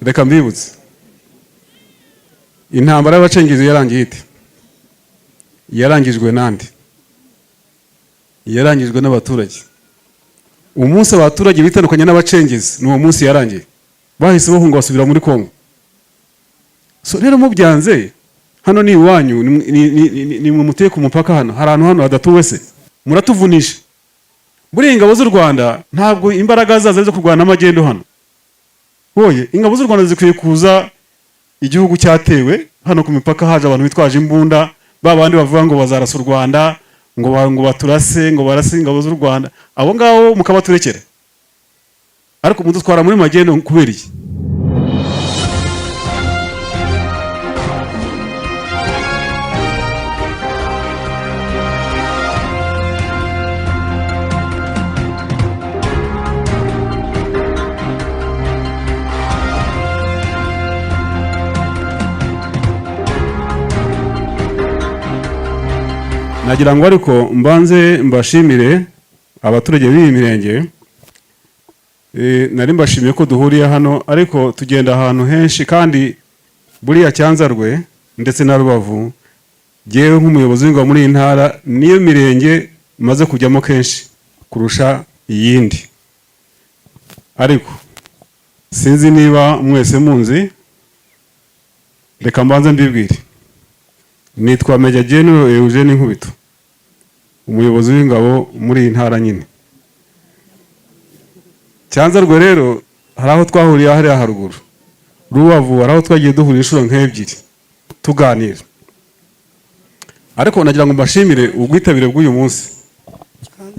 reka mbibutse intambara y'abacengezi yarangiye ite? Yarangijwe nande? Yarangijwe n'abaturage. Umunsi abaturage bitandukanye n'abacengezi n'uwo munsi yarangiye, bahise bahunga basubira muri Kongo. So rero mubyanze hano ni iwanyu, ni mu muteye ku mupaka hano, hari ahantu hano hadatuwe se muratuvunisha. Buri ingabo z'u Rwanda ntabwo imbaraga zazo zo kurwana amagendo hano. Hoye ingabo z'u Rwanda zikwiye kuza igihugu cyatewe hano ku mipaka, haje abantu bitwaje imbunda, babandi bavuga ngo bazarasa u Rwanda, ngo baturase, ngo barase ingabo z'u Rwanda. Abo ngabo mukabaturekere, ariko mudutwara muri magendo kubera iki? Nagira ngo ariko mbanze mbashimire abaturage b'iyi mirenge. Nari mbashimiye ko duhuriye hano, ariko tugenda ahantu henshi, kandi buriya Cyanzarwe ndetse na Rubavu, jewe nk'umuyobozi w'ingabo muri iyi ntara niyo mirenge maze kujyamo kenshi kurusha iyindi. Ariko sinzi niba mwese munzi, reka mbanze mbibwire. Nitwa Major General Eugene Nkubito, umuyobozi w'ingabo muri iyi ntara nyine. Cyanzarwe rero hari aho twahuriye hariya haruguru, Rubavu hari aho twagiye duhurira inshuro nk'ebyiri tuganira. Ariko nagira ngo mbashimire ubwitabire bw'uyu munsi,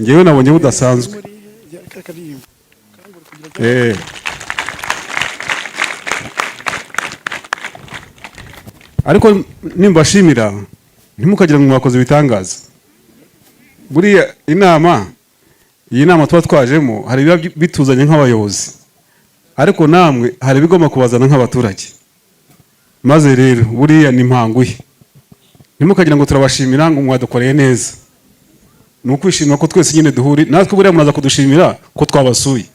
ngewe nabonye budasanzwe. Ariko nimbashimira ntimukagira ngo mwakoze ibitangaza. Buriya iyi nama tuba twajemo hari biba bituzanye nk'abayobozi, ariko namwe hari bigomba kubazana nk'abaturage. Maze rero buriya ni mpanguye, ntimukagira ngo turabashimira ngo mwadukoreye neza. Ni ukwishimira ko twese nyine duhuri, natwe buriya munaza kudushimira ko twabasuye,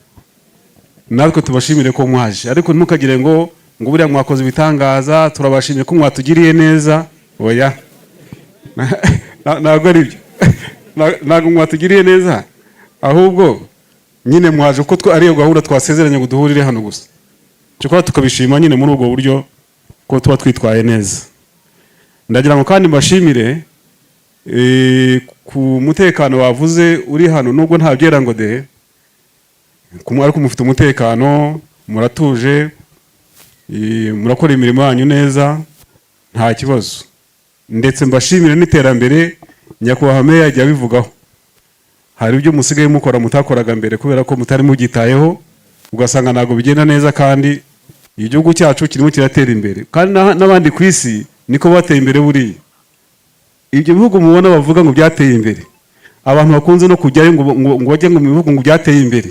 natwe tubashimire ko mwaje. Ariko ntimukagire ngo buriya mwakoze ibitangaza, turabashimiye ko mwatugiriye neza. Oya, ntabwo ari byo. Ntabwo mwatugiriye neza, ahubwo nyine mwaje uko ariyo gahunda twasezeranye ngo duhurire hano gusa. Cyokora tukabishima nyine muri ubwo buryo ko tuba twitwaye neza. Ndagira ngo kandi mbashimire ku mutekano wavuze uri hano, nubwo nta byera ngo de, ariko mufite umutekano, muratuje, murakora imirimo yanyu neza, nta kibazo. Ndetse mbashimire n'iterambere nyakubahwa meya yajya bivugaho. Hari ibyo musigaye mukora mutakoraga mbere kubera ko mutari mugitayeho, ugasanga ntago bigenda neza, kandi igihugu cyacu kirimo kiratera imbere, kandi n'abandi ku isi niko bateye imbere. Buriya ibyo bihugu mubona bavuga ngo byateye imbere, abantu bakunze no kujyayo ngo bajye mu bihugu ngo byateye imbere,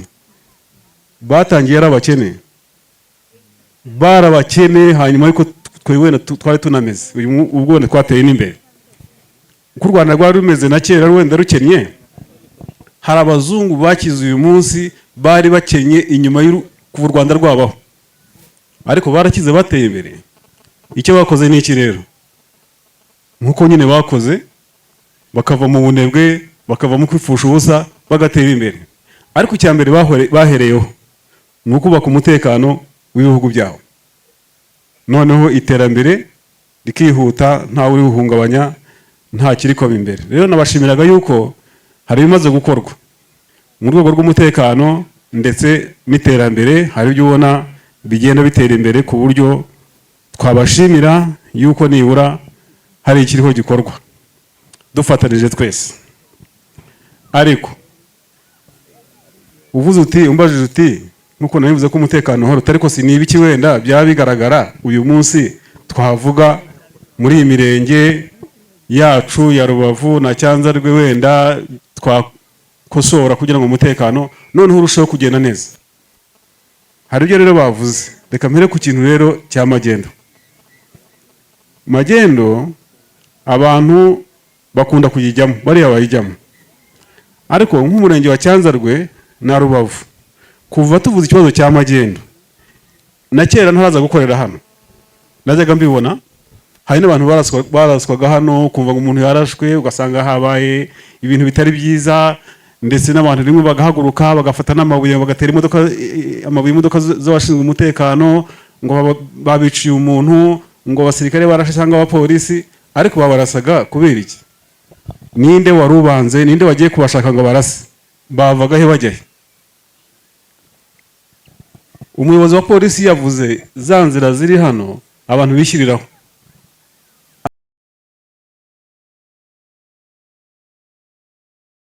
batangiye ari abakene, barabakene, hanyuma ariko twebwe twari tunameze ubwo wenda twateye n'imbere. Uko u Rwanda rwari rumeze na kera wenda rukennye, hari abazungu bakize uyu munsi bari bakenye inyuma kuva u Rwanda rwabaho, ariko barakize bateye imbere. Icyo bakoze ni iki rero? Nkuko nyine bakoze, bakava mu bunebwe, bakava mu kwifusha ubusa, bagatera imbere. Ariko icya mbere bahereyeho ni ukubaka umutekano w'ibihugu byabo, noneho iterambere rikihuta, ntawe uri guhungabanya, nta kirikoma imbere. Rero nabashimiraga yuko hari ibimaze gukorwa mu rwego rw'umutekano ndetse n'iterambere. Hari ibyo ubona bigenda bitera imbere ku buryo twabashimira yuko nibura hari ikiriho gikorwa dufatanije twese. Ariko uvuze uti, umbajije uti nkuko nabivuze ko umutekano uhora, ariko si niba iki wenda byaba bigaragara uyu munsi twavuga muri iyi mirenge yacu ya Rubavu na Cyanzarwe wenda twakosora kugira ngo umutekano noneho urusheho kugenda neza. Hari ibyo rero bavuze, reka mpere ku kintu rero cya magendo. Magendo abantu bakunda kuyijyamo, bariya bayijyamo, ariko nk'umurenge wa Cyanzarwe na Rubavu, kuva tuvuze ikibazo cya magendo, na kera ntaraza gukorera hano najyaga mbibona, hari n'abantu baraswaga hano, kumva ngo umuntu yarashwe ugasanga habaye ibintu bitari byiza, ndetse n'abantu rimwe bagahaguruka bagafata n'amabuye bagatera amabuye imodoka z'abashinzwe umutekano ngo babiciye umuntu, ngo abasirikare barashe cyangwa abapolisi, ariko babarasaga kubera iki? Ninde wari ubanze? Ninde wagiye kubashaka ngo barase? Bavaga he bajya he? Umuyobozi wa polisi yavuze za nzira ziri hano abantu bishyiriraho,